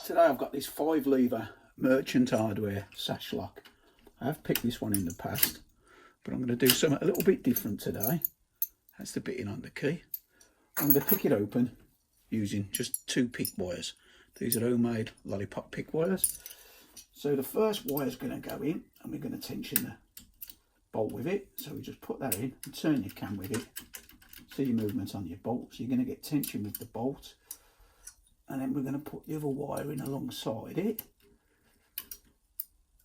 Today I've got this 5-lever merchant hardware sash lock. I have picked this one in the past, but I'm going to do something a little bit different today. That's the bitting on the key. I'm going to pick it open using just 2 pick wires. These are homemade lollipop pick wires. So the first wire is going to go in and we're going to tension the bolt with it. So we just put that in and turn your cam with it. See your movements on your bolt. So you're going to get tension with the bolt. And then we're going to put the other wire in alongside it.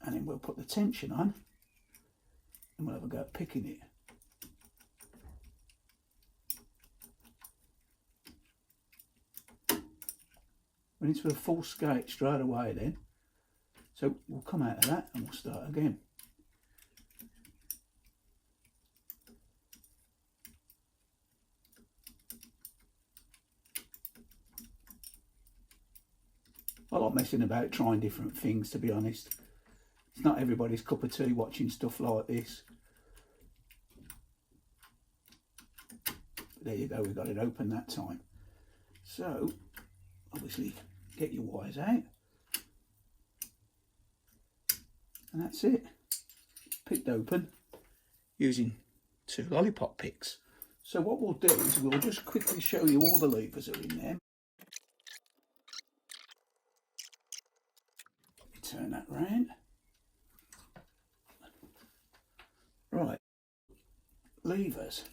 And then we'll put the tension on. And we'll have a go at picking it. We're into a full skate straight away then. So we'll come out of that and we'll start again. I like messing about, trying different things, to be honest. It's not everybody's cup of tea watching stuff like this. But there you go, we got it open that time. So, obviously, get your wires out. And that's it. Picked open using 2 lollipop picks. So what we'll do is we'll just quickly show you all the levers are in there. Turn that round. Right, levers.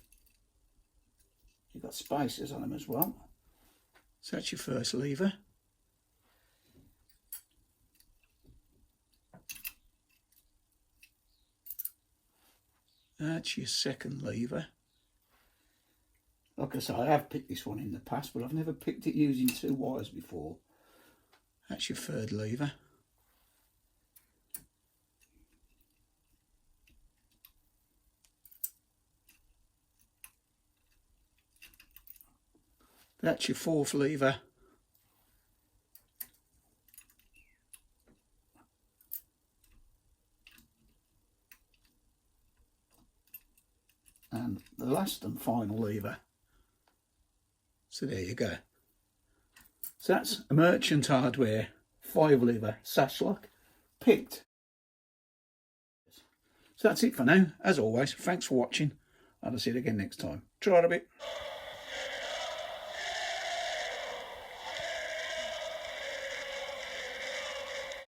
You've got spacers on them as well. So that's your first lever. That's your second lever. Like I say, I have picked this one in the past, but I've never picked it using 2 wires before. That's your third lever. That's your 4th lever. And the last and final lever. So there you go. So that's a merchant hardware 5-lever sash lock picked. So that's it for now. As always, thanks for watching, and I'll see you again next time. Try it a bit.